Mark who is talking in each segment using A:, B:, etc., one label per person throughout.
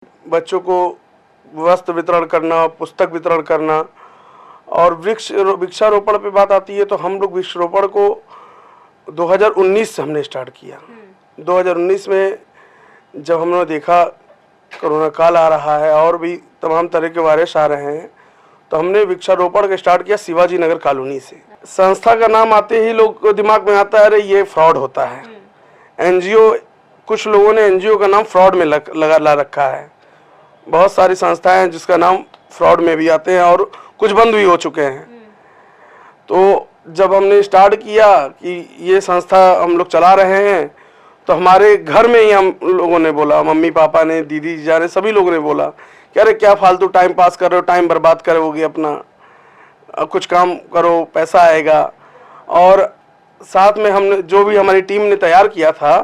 A: बच्चों को वस्त्र वितरण करना, पुस्तक वितरण करना। और वृक्षारोपण पे बात आती है तो हम लोग वृक्षारोपण को 2019 से हमने स्टार्ट किया। 2019 में जब हमने देखा कोरोना काल आ रहा है और भी तमाम तरह के वायरस आ रहे हैं, तो हमने वृक्षारोपण का स्टार्ट किया शिवाजी नगर कॉलोनी से। संस्था का नाम आते ही लोग को दिमाग में आता है अरे ये फ्रॉड होता है। एनजीओ, कुछ लोगों ने एनजीओ का नाम फ्रॉड में ला रखा है। बहुत सारी संस्थाएं हैं जिसका नाम फ्रॉड में भी आते हैं और कुछ बंद भी हो चुके हैं। तो जब हमने स्टार्ट किया कि ये संस्था हम लोग चला रहे हैं, तो हमारे घर में ही हम लोगों ने बोला, मम्मी पापा ने, दीदी जाने, सभी लोगों ने बोला कि अरे क्या फालतू टाइम पास कर रहे हो, टाइम बर्बाद करोगे अपना, कुछ काम करो, पैसा आएगा। और साथ में हमने जो भी हमारी टीम ने तैयार किया था,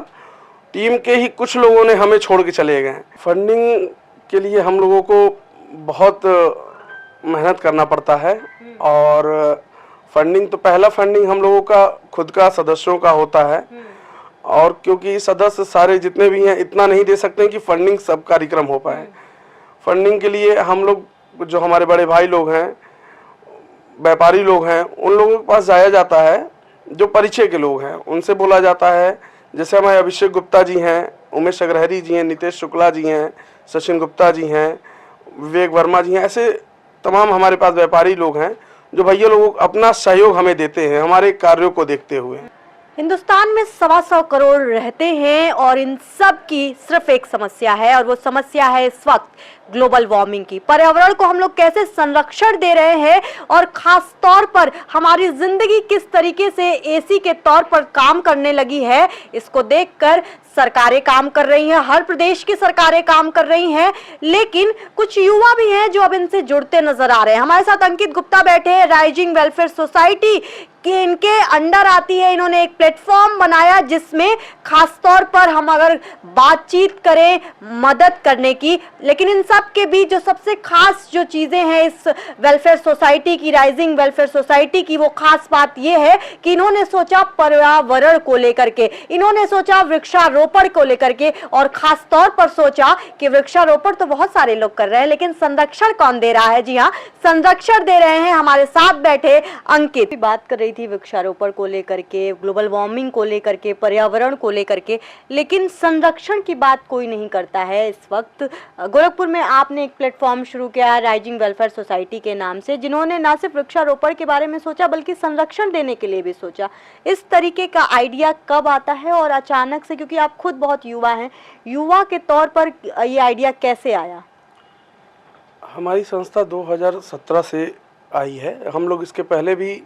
A: टीम के ही कुछ लोगों ने हमें छोड़ के चले गए। फंडिंग के लिए हम लोगों को बहुत मेहनत करना पड़ता है। और फंडिंग तो पहला फंडिंग हम लोगों का खुद का सदस्यों का होता है। और क्योंकि सदस्य सारे जितने भी हैं इतना नहीं दे सकते हैं कि फंडिंग सब कार्यक्रम हो पाए। फंडिंग के लिए हम लोग, जो हमारे बड़े भाई लोग हैं, व्यापारी लोग हैं, उन लोगों के पास जाया जाता है जो परिचय के लोग हैं। उनसे बोला जाता है, जैसे हमारे अभिषेक गुप्ता जी हैं, उमेश अग्रहरी जी हैं, नितेश शुक्ला जी हैं, सचिन गुप्ता जी हैं, विवेक वर्मा जी हैं। ऐसे तमाम हमारे पास व्यापारी लोग हैं जो भैया लोग अपना सहयोग हमें देते हैं हमारे कार्यों को देखते हुए।
B: हिंदुस्तान में 125 करोड़ रहते हैं और इन सब की सिर्फ एक समस्या है, और वो समस्या है इस वक्त ग्लोबल वार्मिंग की। पर्यावरण को हम लोग कैसे संरक्षण दे रहे हैं और खास तौर पर हमारी जिंदगी किस तरीके से एसी के तौर पर काम करने लगी है, इसको देखकर सरकारें काम कर रही हैं, हर प्रदेश की सरकारें काम कर रही हैं, लेकिन कुछ युवा भी हैं जो अब इनसे जुड़ते नजर आ रहे हैं। हमारे साथ अंकित गुप्ता बैठे हैं, राइजिंग वेलफेयर सोसाइटी कि इनके अंडर आती है। इन्होंने एक प्लेटफॉर्म बनाया जिसमें खास तौर पर हम अगर बातचीत करें मदद करने की, लेकिन इन सब के बीच जो सबसे खास जो चीजें हैं इस वेलफेयर सोसाइटी की, राइजिंग वेलफेयर सोसाइटी की, वो खास बात ये है कि इन्होंने सोचा पर्यावरण को लेकर के, इन्होंने सोचा वृक्षारोपण को लेकर के, और खास तौर पर सोचा कि वृक्षारोपण तो बहुत सारे लोग कर रहे हैं लेकिन संरक्षण कौन दे रहा है। जी हाँ, संरक्षण दे रहे हैं हमारे साथ बैठे अंकित। बात कर रही थी वृक्षारोपण को लेकर के, ग्लोबल वार्मिंग को लेकर के, पर्यावरण को लेकर के, लेकिन संरक्षण की बात कोई नहीं करता है। इस वक्त गोरखपुर में आपने एक प्लेटफॉर्म शुरू किया है राइजिंग वेलफेयर सोसाइटी के नाम से, जिन्होंने ना सिर्फ वृक्षारोपण के बारे में सोचा बल्कि संरक्षण देने के लिए भी सोचा। इस तरीके का आइडिया कब आता है और अचानक से, क्योंकि आप खुद बहुत युवा हैं, युवा के तौर पर ये आइडिया कैसे आया?
A: हमारी संस्था 2017 से आई है। हम लोग इसके पहले भी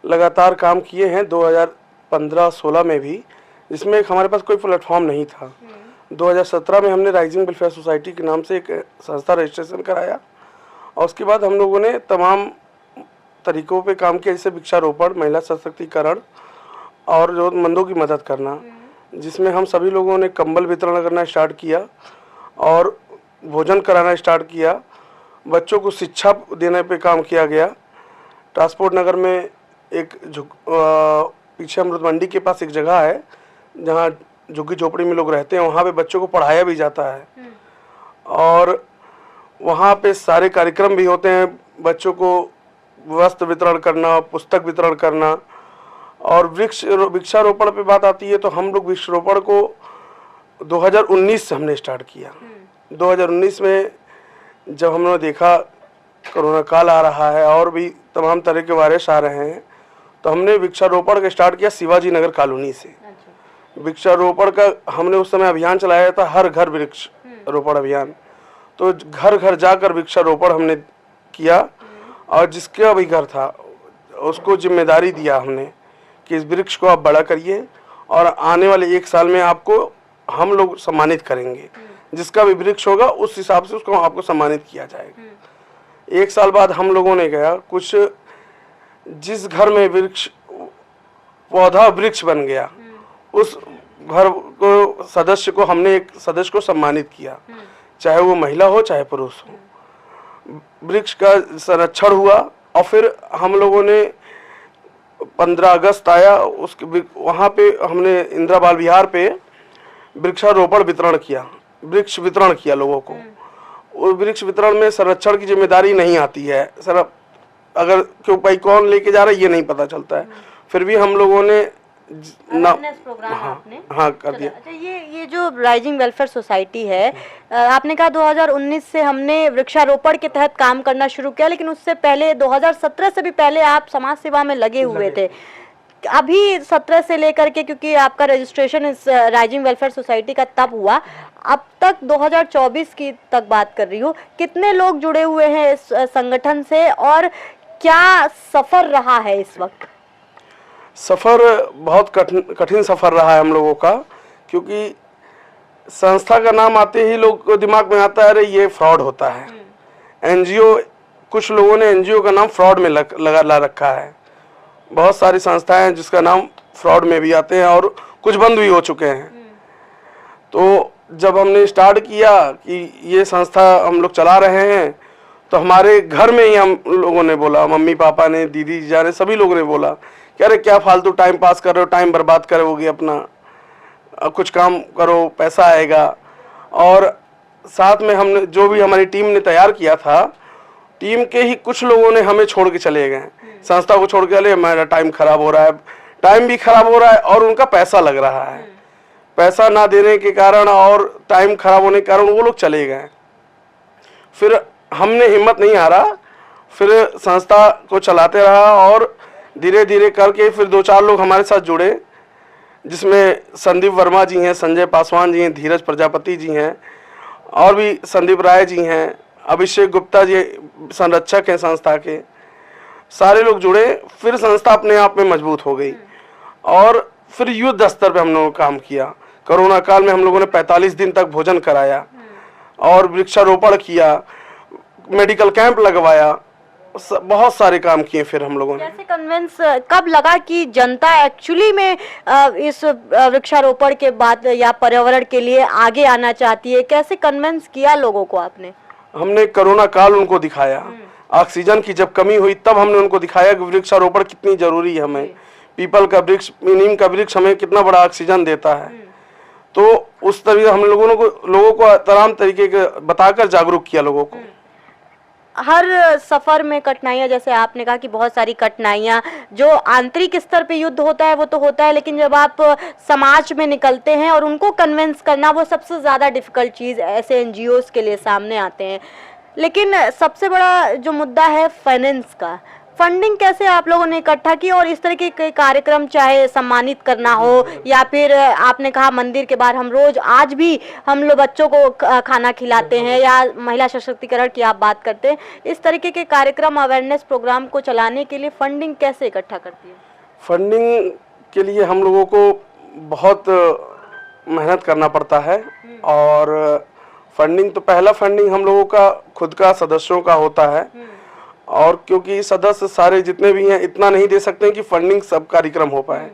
A: लगातार काम किए हैं, 2015-16 में भी, जिसमें हमारे पास कोई प्लेटफॉर्म नहीं था। 2017 में हमने राइजिंग वेलफेयर सोसाइटी के नाम से एक संस्था रजिस्ट्रेशन कराया, और उसके बाद हम लोगों ने तमाम तरीकों पे काम किया, जैसे वृक्षारोपण, महिला सशक्तिकरण और ज़रूरतमंदों की मदद करना, जिसमें हम सभी लोगों ने कंबल वितरण करना स्टार्ट किया और भोजन कराना स्टार्ट किया। बच्चों को शिक्षा देने पे काम किया गया। ट्रांसपोर्ट नगर में एक पीछे अमृत मंडी के पास एक जगह है जहाँ झुग्गी झोपड़ी में लोग रहते हैं, वहाँ पे बच्चों को पढ़ाया भी जाता है और वहाँ पे सारे कार्यक्रम भी होते हैं। बच्चों को वस्त्र वितरण करना, पुस्तक वितरण करना। और वृक्षारोपण पे बात आती है तो हम लोग वृक्षारोपण को 2019 से हमने स्टार्ट किया। 2019 में जब हमने देखा कोरोना काल आ रहा है और भी तमाम तरह के वायरस आ रहे हैं, तो हमने वृक्षारोपण का स्टार्ट किया शिवाजी नगर कॉलोनी से। वृक्षारोपण का हमने उस समय अभियान चलाया था, हर घर वृक्ष रोपण अभियान। तो घर घर जाकर वृक्षारोपण हमने किया, और जिसका भी घर था उसको जिम्मेदारी दिया हमने कि इस वृक्ष को आप बड़ा करिए और आने वाले 1 साल में आपको हम लोग सम्मानित करेंगे। जिसका भी वृक्ष होगा उस हिसाब से उसको आपको सम्मानित किया जाएगा। 1 साल बाद हम लोगों ने गया, कुछ जिस घर में वृक्ष पौधा वृक्ष बन गया, उस घर को सदस्य को हमने एक सदस्य को सम्मानित किया, चाहे वो महिला हो चाहे पुरुष हो। वृक्ष का संरक्षण हुआ और फिर हम लोगों ने 15 अगस्त आया, उसके वहाँ पे हमने इंदिरा बाल विहार पे वृक्षारोपण वितरण किया, वृक्ष वितरण किया लोगों को। वो वृक्ष वितरण में संरक्षण की जिम्मेदारी नहीं आती है सर। अगर क्यों भाई कौन लेके जा रहा है ये नहीं पता चलता है। फिर भी हम लोगों ने
B: प्रोग्राम आपने
A: कर दिया।
B: अच्छा, ये जो राइजिंग वेलफेयर सोसाइटी है, आपने कहा 2019 से हमने वृक्षारोपण के तहत काम करना शुरू किया, लेकिन उससे पहले 2017 से भी पहले आप समाज सेवा में लगे हुए थे। अभी 17 से लेकर के, क्योंकि आपका रजिस्ट्रेशन इस राइजिंग वेलफेयर सोसाइटी का तब हुआ, अब तक 2024 की तक बात कर रही हूँ, कितने लोग जुड़े हुए हैं इस संगठन से और क्या सफर रहा है इस वक्त?
A: सफ़र बहुत कठिन सफ़र रहा है हम लोगों का, क्योंकि संस्था का नाम आते ही लोग को दिमाग में आता है अरे ये फ्रॉड होता है। एनजीओ, कुछ लोगों ने एनजीओ का नाम फ्रॉड में ला रखा है। बहुत सारी संस्थाएं हैं जिसका नाम फ्रॉड में भी आते हैं और कुछ बंद भी हो चुके हैं। तो जब हमने स्टार्ट किया कि ये संस्था हम लोग चला रहे हैं, तो हमारे घर में ही हम लोगों ने बोला, मम्मी पापा ने, दीदी जाने, सभी लोगों ने बोला कि अरे क्या फालतू टाइम पास कर रहे हो, टाइम बर्बाद करोगे अपना, कुछ काम करो, पैसा आएगा। और साथ में हमने जो भी हमारी टीम ने तैयार किया था, टीम के ही कुछ लोगों ने हमें छोड़ के चले गए, संस्था को छोड़ के चले। मेरा टाइम खराब हो रहा है, टाइम भी खराब हो रहा है और उनका पैसा लग रहा है। पैसा ना देने के कारण और टाइम खराब होने के कारण वो लोग चले गए। फिर हमने हिम्मत नहीं हारा, फिर संस्था को चलाते रहा और धीरे धीरे करके फिर 2-4 लोग हमारे साथ जुड़े, जिसमें संदीप वर्मा जी हैं, संजय पासवान जी हैं, धीरज प्रजापति जी हैं और भी संदीप राय जी हैं, अभिषेक गुप्ता जी संरक्षक हैं संस्था के। सारे लोग जुड़े, फिर संस्था अपने आप में मजबूत हो गई और फिर युद्ध स्तर पे हम लोगों ने काम किया। कोरोना काल में हम लोगों ने 45 दिन तक भोजन कराया और वृक्षारोपण किया, मेडिकल कैंप लगवाया, बहुत सारे काम किए। फिर हम लोगों ने
B: कैसे कन्विंस कब लगा कि जनता एक्चुअली में इस वृक्षारोपण के बाद या पर्यावरण के लिए आगे आना चाहती है? कैसे कन्विंस किया लोगों को आपने?
A: हमने कोरोना काल उनको दिखाया, ऑक्सीजन की जब कमी हुई तब हमने उनको दिखाया कि वृक्षारोपण कितनी जरूरी है। हमें पीपल का वृक्ष, नीम का वृक्ष हमें कितना बड़ा ऑक्सीजन देता है। तो उस तरीके हम लोगों को तमाम तरीके के बताकर जागरूक किया लोगों को।
B: हर सफर में कठिनाइयां, जैसे आपने कहा कि बहुत सारी कठिनाइयां, जो आंतरिक स्तर पे युद्ध होता है वो तो होता है, लेकिन जब आप समाज में निकलते हैं और उनको कन्विंस करना, वो सबसे ज़्यादा डिफिकल्ट चीज़ ऐसे एनजीओज के लिए सामने आते हैं। लेकिन सबसे बड़ा जो मुद्दा है फाइनेंस का, फंडिंग कैसे आप लोगों ने इकट्ठा की और इस तरह के कार्यक्रम, चाहे सम्मानित करना हो या फिर आपने कहा मंदिर के बाहर हम रोज आज भी हम लोग बच्चों को खाना खिलाते हैं या महिला सशक्तिकरण की आप बात करते हैं, इस तरीके के कार्यक्रम, अवेयरनेस प्रोग्राम को चलाने के लिए फंडिंग कैसे इकट्ठा करती है?
A: फंडिंग के लिए हम लोगों को बहुत मेहनत करना पड़ता है और फंडिंग तो पहला फंडिंग हम लोगों का खुद का सदस्यों का होता है और क्योंकि सदस्य सारे जितने भी हैं इतना नहीं दे सकते हैं कि फंडिंग सब कार्यक्रम हो पाए।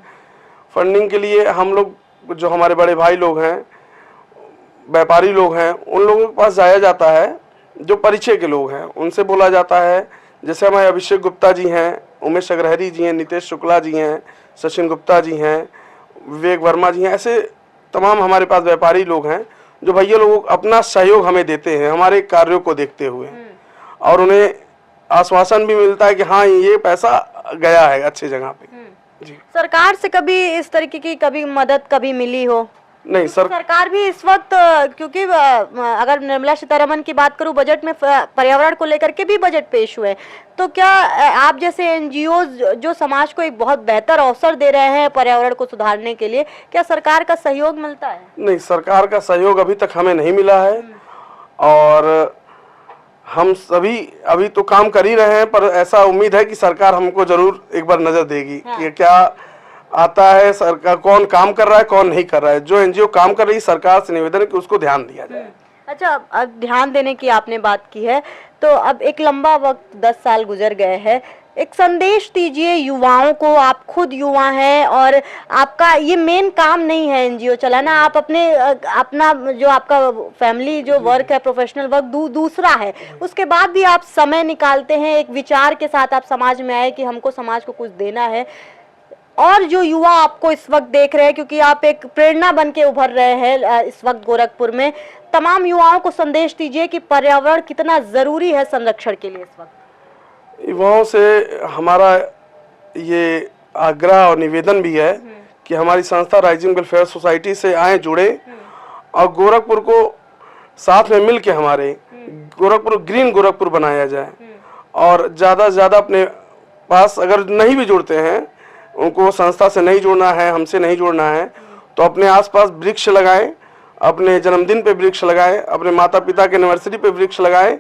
A: फंडिंग के लिए हम लोग, जो हमारे बड़े भाई लोग हैं, व्यापारी लोग हैं, उन लोगों के पास जाया जाता है, जो परिचय के लोग हैं उनसे बोला जाता है। जैसे हमारे अभिषेक गुप्ता जी हैं, उमेश अग्रहरी जी हैं, नितेश शुक्ला जी हैं, सचिन गुप्ता जी हैं, विवेक वर्मा जी हैं, ऐसे तमाम हमारे पास व्यापारी लोग हैं जो भैया लोग अपना सहयोग हमें देते हैं हमारे कार्यों को देखते हुए और उन्हें आश्वासन भी मिलता है कि हाँ ये पैसा गया है अच्छी जगह पे। जी।
B: सरकार से कभी इस तरीके की कभी मदद कभी मिली हो?
A: नहीं
B: सरकार भी इस वक्त, क्योंकि अगर निर्मला सीतारमण की बात करूं, बजट में पर्यावरण को लेकर के भी बजट पेश हुए, तो क्या आप जैसे एनजीओ जो समाज को एक बहुत बेहतर अवसर दे रहे हैं पर्यावरण को सुधारने के लिए, क्या सरकार का सहयोग मिलता है?
A: नहीं, सरकार का सहयोग अभी तक हमें नहीं मिला है और हम सभी अभी तो काम कर ही रहे हैं, पर ऐसा उम्मीद है कि सरकार हमको जरूर एक बार नजर देगी कि क्या आता है, सरकार कौन काम कर रहा है कौन नहीं कर रहा है। जो एनजीओ काम कर रही है, सरकार से निवेदन है कि उसको ध्यान दिया जाए।
B: अच्छा, अब ध्यान देने की आपने बात की है, तो अब एक लंबा वक्त 10 साल गुजर गए हैं, एक संदेश दीजिए युवाओं को। आप खुद युवा हैं और आपका ये मेन काम नहीं है एनजीओ चलाना, आप अपना जो आपका फैमिली जो वर्क है, प्रोफेशनल वर्क दूसरा है, उसके बाद भी आप समय निकालते हैं, एक विचार के साथ आप समाज में आए कि हमको समाज को कुछ देना है। और जो युवा आपको इस वक्त देख रहे हैं, क्योंकि आप एक प्रेरणा बन के उभर रहे हैं इस वक्त गोरखपुर में, तमाम युवाओं को संदेश दीजिए कि पर्यावरण कितना जरूरी है संरक्षण के लिए इस वक्त।
A: युवाओं से हमारा ये आग्रह और निवेदन भी है कि हमारी संस्था राइजिंग वेलफेयर सोसाइटी से आए, जुड़े और गोरखपुर को साथ में मिल के हमारे गोरखपुर ग्रीन गोरखपुर बनाया जाए। और ज़्यादा से ज़्यादा अपने पास अगर नहीं भी जुड़ते हैं, उनको संस्था से नहीं जुड़ना है, हमसे नहीं जुड़ना है, तो अपने आसपास वृक्ष लगाएं, अपने जन्मदिन पे वृक्ष लगाएं, अपने माता पिता के एनिवर्सरी पे वृक्ष लगाएं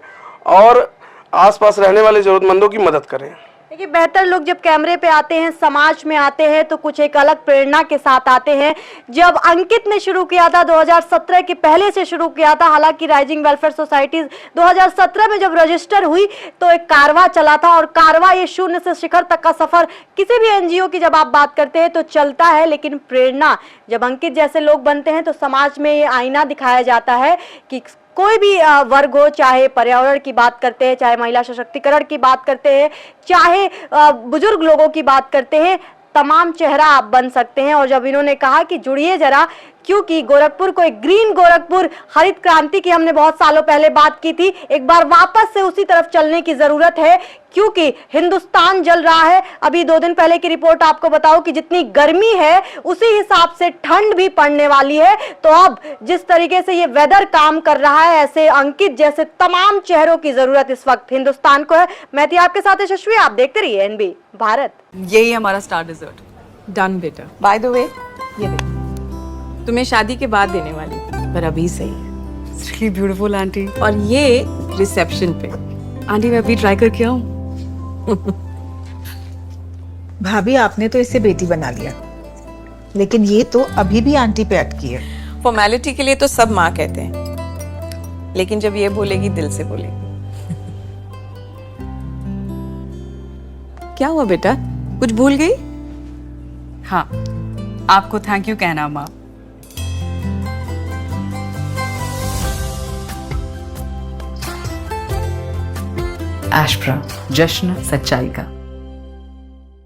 A: और आसपास रहने वाले ज़रूरतमंदों की मदद करें।
B: देखिए, बेहतर लोग जब कैमरे पे आते हैं, समाज में आते हैं, तो कुछ एक अलग प्रेरणा के साथ आते हैं। जब अंकित ने शुरू किया था 2017 के पहले से शुरू किया था, हालांकि राइजिंग वेलफेयर सोसाइटी 2017 में जब रजिस्टर हुई तो एक कारवा चला था, और कारवा ये शून्य से शिखर तक का सफर किसी भी एनजीओ की जब आप बात करते हैं तो चलता है, लेकिन प्रेरणा जब अंकित जैसे लोग बनते हैं तो समाज में ये आईना दिखाया जाता है कि कोई भी वर्ग हो, चाहे पर्यावरण की बात करते हैं, चाहे महिला सशक्तिकरण की बात करते हैं, चाहे बुजुर्ग लोगों की बात करते हैं, तमाम चेहरा आप बन सकते हैं। और जब इन्होंने कहा कि जुड़िए जरा, क्योंकि गोरखपुर को एक ग्रीन गोरखपुर, हरित क्रांति की हमने बहुत सालों पहले बात की थी, एक बार वापस से उसी तरफ चलने की जरूरत है, क्योंकि हिंदुस्तान जल रहा है। अभी 2 दिन पहले की रिपोर्ट आपको बताओ कि जितनी गर्मी है उसी हिसाब से ठंड भी पड़ने वाली है। तो अब जिस तरीके से ये वेदर काम कर रहा है, ऐसे अंकित जैसे तमाम चेहरों की जरूरत इस वक्त हिंदुस्तान को है। मैं थी आपके साथ यशस्वी, आप देखते रहिए एनबी भारत।
C: यही हमारा स्टार डिजर्ट।
D: डन बेटा।
C: बाय द वे, ये देख, तुम्हें शादी के बाद देने वाली थी, पर अभी सही है।
D: It's really beautiful aunty.
C: और ये रिसेप्शन पे।
D: आंटी मैं अभी ट्राई करके आऊँ?
E: भाभी आपने तो इसे बेटी बना लिया, लेकिन ये तो अभी भी आंटी पे अटकी है।
C: फॉर्मेलिटी के लिए तो सब माँ कहते हैं, लेकिन जब ये बोलेगी दिल से बोलेगी।
D: क्या हुआ बेटा, कुछ भूल गई? हाँ, आपको थैंक यू कहना माँ।
F: एशप्रा, जश्न सच्चाई का।